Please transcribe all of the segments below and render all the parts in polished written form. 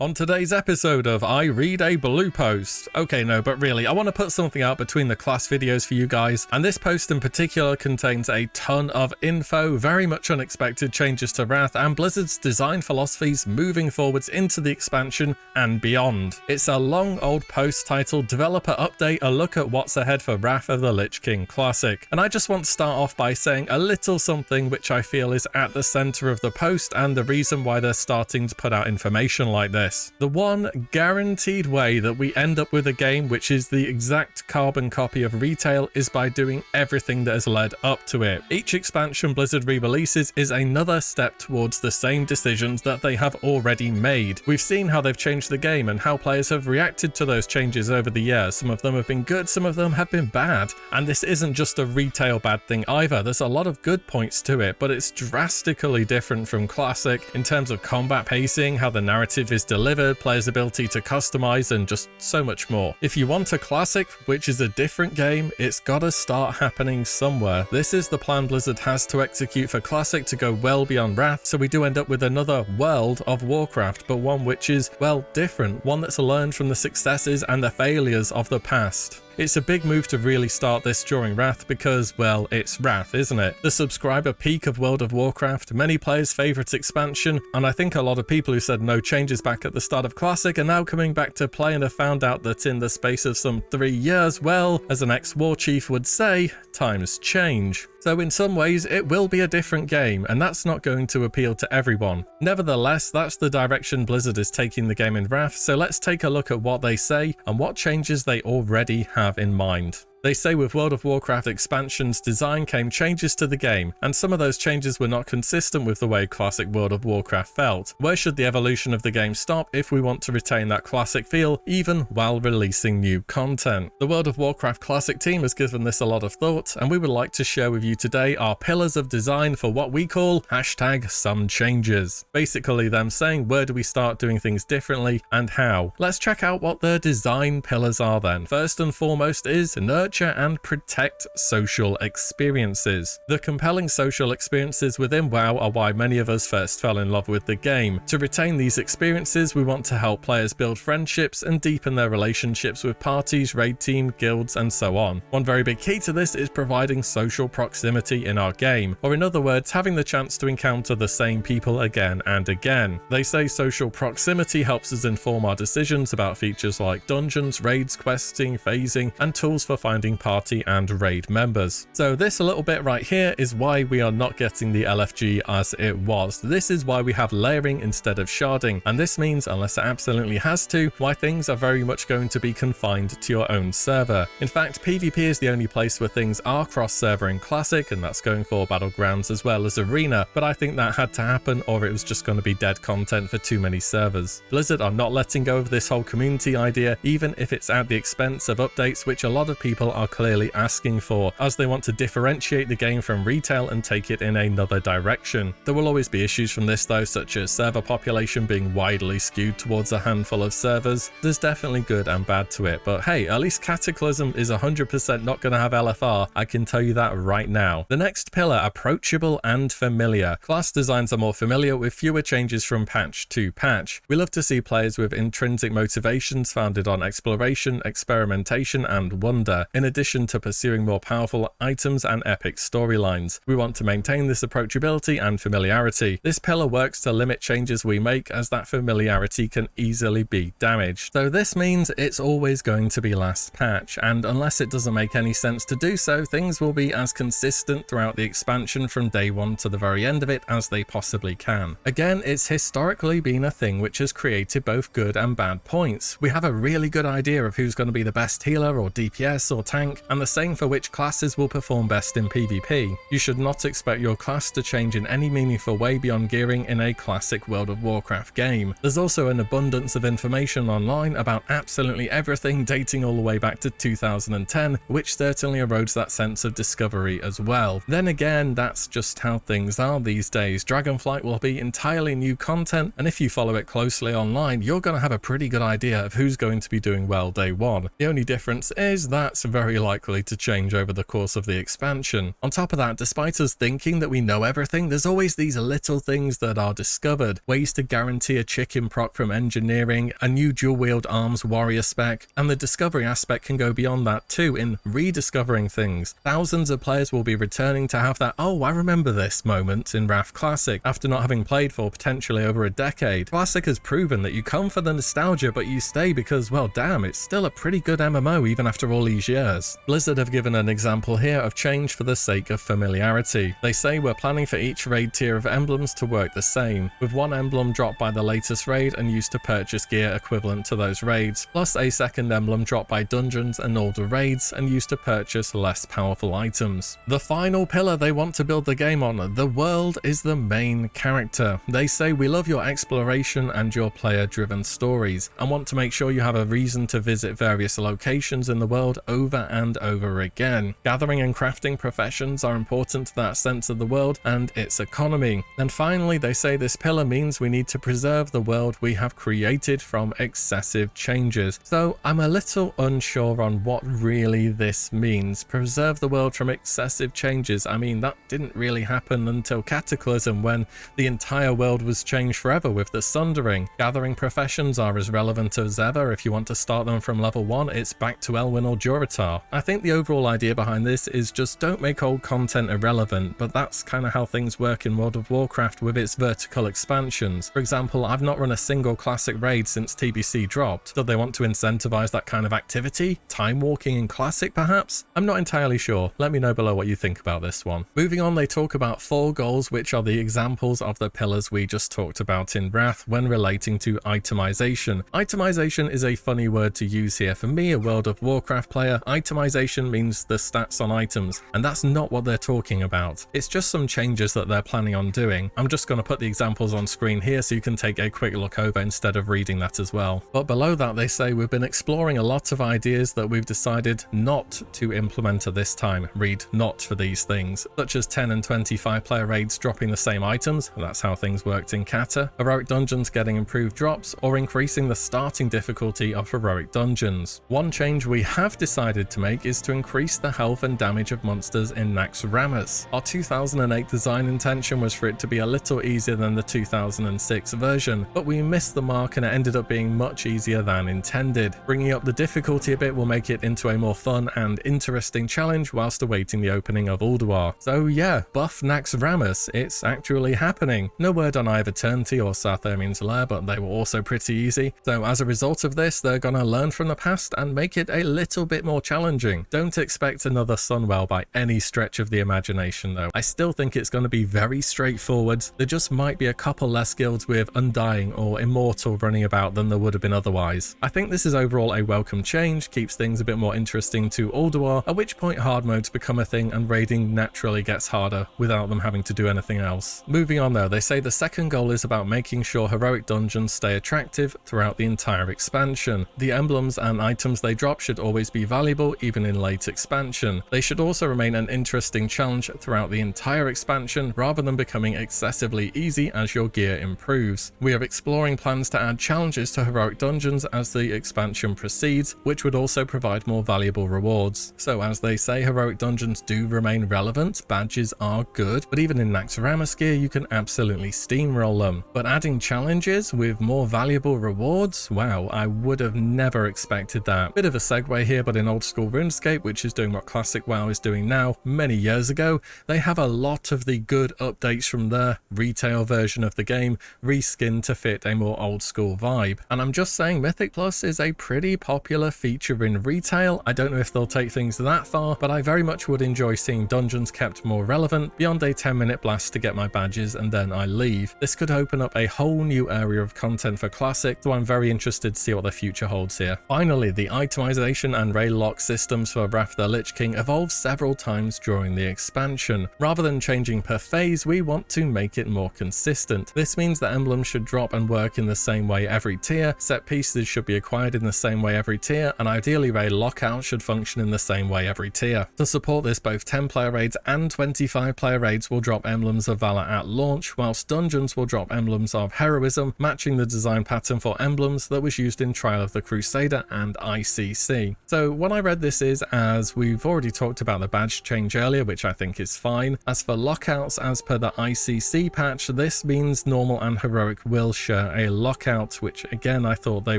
On today's episode of I Read a Blue Post. Okay, no, but really, I want to put something out between the class videos for you guys, and this post in particular contains a ton of info, very much unexpected changes to Wrath, and Blizzard's design philosophies moving forwards into the expansion and beyond. It's a long old post titled Developer Update, a look at what's ahead for Wrath of the Lich King Classic. And I just want to start off by saying a little something which I feel is at the center of the post and the reason why they're starting to put out information like this. The one guaranteed way that we end up with a game which is the exact carbon copy of retail is by doing everything that has led up to it. Each expansion Blizzard re-releases is another step towards the same decisions that they have already made. We've seen how they've changed the game and how players have reacted to those changes over the years. Some of them have been good, some of them have been bad. And this isn't just a retail bad thing either. There's a lot of good points to it, but it's drastically different from Classic in terms of combat pacing, how the narrative is delivered, players' ability to customize, and just so much more. If you want a Classic, which is a different game, it's gotta start happening somewhere. This is the plan Blizzard has to execute for Classic to go well beyond Wrath, so we do end up with another world of Warcraft, but one which is, well, different, one that's learned from the successes and the failures of the past. It's a big move to really start this during Wrath because, well, it's Wrath, isn't it? The subscriber peak of World of Warcraft, many players' favourite expansion, and I think a lot of people who said no changes back at the start of Classic are now coming back to play and have found out that in the space of some 3 years, well, as an ex-war chief would say, times change. So in some ways, it will be a different game, and that's not going to appeal to everyone. Nevertheless, that's the direction Blizzard is taking the game in Wrath, so let's take a look at what they say and what changes they already have in mind. They say with World of Warcraft expansion's design came changes to the game, and some of those changes were not consistent with the way classic World of Warcraft felt. Where should the evolution of the game stop if we want to retain that classic feel, even while releasing new content? The World of Warcraft Classic team has given this a lot of thought, and we would like to share with you today our pillars of design for what we call #some changes. Basically them saying where do we start doing things differently and how. Let's check out what their design pillars are then. First and foremost is nurture and protect social experiences. The compelling social experiences within WoW are why many of us first fell in love with the game. To retain these experiences, we want to help players build friendships and deepen their relationships with parties, raid team, guilds, and so on. One very big key to this is providing social proximity in our game, or in other words, having the chance to encounter the same people again and again. They say social proximity helps us inform our decisions about features like dungeons, raids, questing, phasing, and tools for finding party and raid members. So this little bit right here is why we are not getting the LFG as it was. This is why we have layering instead of sharding, and this means, unless it absolutely has to, why things are very much going to be confined to your own server. In fact, PvP is the only place where things are cross-server in Classic, and that's going for Battlegrounds as well as Arena, but I think that had to happen or it was just going to be dead content for too many servers. Blizzard are not letting go of this whole community idea, even if it's at the expense of updates which a lot of people are clearly asking for, as they want to differentiate the game from retail and take it in another direction. There will always be issues from this though, such as server population being widely skewed towards a handful of servers. There's definitely good and bad to it, but hey, at least Cataclysm is 100% not going to have LFR, I can tell you that right now. The next pillar, approachable and familiar. Class designs are more familiar with fewer changes from patch to patch. We love to see players with intrinsic motivations founded on exploration, experimentation, and wonder, in addition to pursuing more powerful items and epic storylines. We want to maintain this approachability and familiarity. This pillar works to limit changes we make, as that familiarity can easily be damaged. So this means it's always going to be last patch, and unless it doesn't make any sense to do so, things will be as consistent throughout the expansion from day one to the very end of it as they possibly can. Again, it's historically been a thing which has created both good and bad points. We have a really good idea of who's going to be the best healer or DPS or tank, and the same for which classes will perform best in PvP. You should not expect your class to change in any meaningful way beyond gearing in a classic World of Warcraft game. There's also an abundance of information online about absolutely everything dating all the way back to 2010, which certainly erodes that sense of discovery as well. Then again, that's just how things are these days. Dragonflight will be entirely new content, and if you follow it closely online, you're going to have a pretty good idea of who's going to be doing well day one. The only difference is that's very very likely to change over the course of the expansion. On top of that, despite us thinking that we know everything, there's always these little things that are discovered, ways to guarantee a chicken proc from engineering, a new dual wield arms warrior spec, and the discovery aspect can go beyond that too in rediscovering things. Thousands of players will be returning to have that "oh, I remember this" moment in WoW Classic after not having played for potentially over a decade. Classic has proven that you come for the nostalgia, but you stay because, well, damn, it's still a pretty good MMO even after all these years. Blizzard have given an example here of change for the sake of familiarity. They say we're planning for each raid tier of emblems to work the same, with one emblem dropped by the latest raid and used to purchase gear equivalent to those raids, plus a second emblem dropped by dungeons and older raids and used to purchase less powerful items. The final pillar they want to build the game on, the world, is the main character. They say we love your exploration and your player-driven stories, and want to make sure you have a reason to visit various locations in the world over and over again. Gathering and crafting professions are important to that sense of the world and its economy. And finally, they say this pillar means we need to preserve the world we have created from excessive changes. So I'm a little unsure on what really this means. Preserve the world from excessive changes. I mean, that didn't really happen until Cataclysm, when the entire world was changed forever with the Sundering. Gathering professions are as relevant as ever. If you want to start them from level 1, it's back to Elwyn or Durotar. I think the overall idea behind this is just don't make old content irrelevant, but that's kind of how things work in World of Warcraft with its vertical expansions. For example, I've not run a single classic raid since TBC dropped. Do they want to incentivize that kind of activity? Time walking in classic perhaps? I'm not entirely sure. Let me know below what you think about this one. Moving on, they talk about 4 goals, which are the examples of the pillars we just talked about in Wrath when relating to itemization. Itemization is a funny word to use here. For me, a World of Warcraft player, itemization means the stats on items, and that's not what they're talking about. It's just some changes that they're planning on doing. I'm just going to put the examples on screen here so you can take a quick look over instead of reading that as well. But below that, they say we've been exploring a lot of ideas that we've decided not to implement at this time. Read not for these things, such as 10 and 25 player raids dropping the same items. That's how things worked in Cata. Heroic dungeons getting improved drops, or increasing the starting difficulty of heroic dungeons. One change we have decided to make is to increase the health and damage of monsters in Naxxramas. Our 2008 design intention was for it to be a little easier than the 2006 version, but we missed the mark and it ended up being much easier than intended. Bringing up the difficulty a bit will make it into a more fun and interesting challenge whilst awaiting the opening of Ulduar. So yeah, buff Naxxramas, it's actually happening. No word on either Eternity or South Ermine's Lair, but they were also pretty easy. So as a result of this, they're gonna learn from the past and make it a little bit more challenging. Don't expect another Sunwell by any stretch of the imagination though. I still think it's going to be very straightforward. There just might be a couple less guilds with Undying or Immortal running about than there would have been otherwise. I think this is overall a welcome change, keeps things a bit more interesting to Ulduar, at which point hard modes become a thing and raiding naturally gets harder without them having to do anything else. Moving on though, they say the second goal is about making sure heroic dungeons stay attractive throughout the entire expansion. The emblems and items they drop should always be valuable even in late expansion. They should also remain an interesting challenge throughout the entire expansion rather than becoming excessively easy as your gear improves. We are exploring plans to add challenges to heroic dungeons as the expansion proceeds, which would also provide more valuable rewards. So as they say, heroic dungeons do remain relevant, badges are good, but even in Naxxramas gear you can absolutely steamroll them. But adding challenges with more valuable rewards? Wow, I would have never expected that. Bit of a segue here, but in old school RuneScape, which is doing what classic WoW is doing now, many years ago, they have a lot of the good updates from their retail version of the game reskinned to fit a more old school vibe. And I'm just saying Mythic Plus is a pretty popular feature in retail. I don't know if they'll take things that far, but I very much would enjoy seeing dungeons kept more relevant beyond a 10-minute blast to get my badges and then I leave. This could open up a whole new area of content for Classic, so I'm very interested to see what the future holds here. Finally, the itemization and raid lock systems for Wrath the Lich King evolved several times during the expansion. Rather than changing per phase, we want to make it more consistent. This means that emblems should drop and work in the same way every tier, set pieces should be acquired in the same way every tier, and ideally raid lockout should function in the same way every tier. To support this, both 10-player raids and 25-player raids will drop emblems of Valor at launch, whilst dungeons will drop emblems of Heroism, matching the design pattern for emblems that was used in Trial of the Crusader and ICC. So when I read this is, as we've already talked about the badge change earlier, which I think is fine. As for lockouts, as per the ICC patch, this means normal and heroic will share a lockout, which again I thought they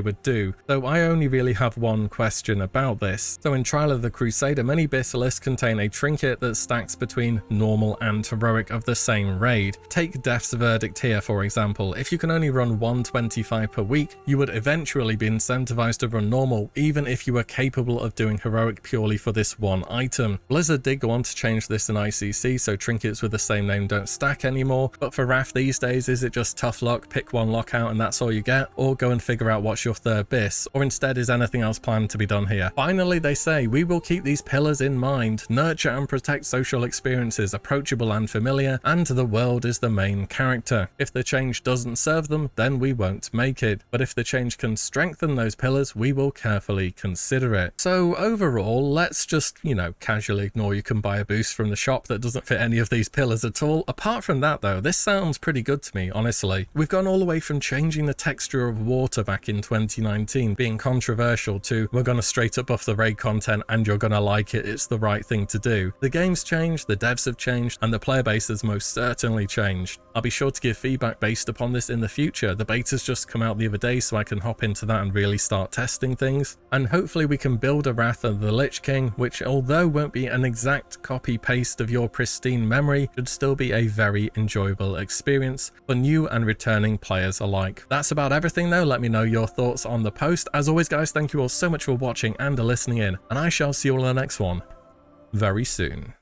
would do, though I only really have one question about this. So in Trial of the Crusader, many basilisks contain a trinket that stacks between normal and heroic of the same raid. Take Death's Verdict here for example. If you can only run 125 per week, you would eventually be incentivized to run normal, even if you were capable of doing heroic purely for this one item. Blizzard did go on to change this in ICC, so trinkets with the same name don't stack anymore, but for Wrath these days, is it just tough luck, pick one lockout and that's all you get, or go and figure out what's your third bis, or instead is anything else planned to be done here? Finally, they say, we will keep these pillars in mind, nurture and protect social experiences, approachable and familiar, and the world is the main character. If the change doesn't serve them, then we won't make it, but if the change can strengthen those pillars, we will carefully consider it. So overall, let's just, casually ignore you can buy a boost from the shop that doesn't fit any of these pillars at all. Apart from that though, this sounds pretty good to me, honestly. We've gone all the way from changing the texture of water back in 2019, being controversial, to we're gonna straight up buff the raid content and you're gonna like it, it's the right thing to do. The game's changed, the devs have changed, and the player base has most certainly changed. I'll be sure to give feedback based upon this in the future. The beta's just come out the other day, so I can hop into that and really start testing things. And hopefully we can build a Wrath of the Lich King, which although won't be an exact copy paste of your pristine memory, should still be a very enjoyable experience for new and returning players alike. That's about everything though. Let me know your thoughts on the post. As always guys, thank you all so much for watching and listening in, and I shall see you all in the next one very soon.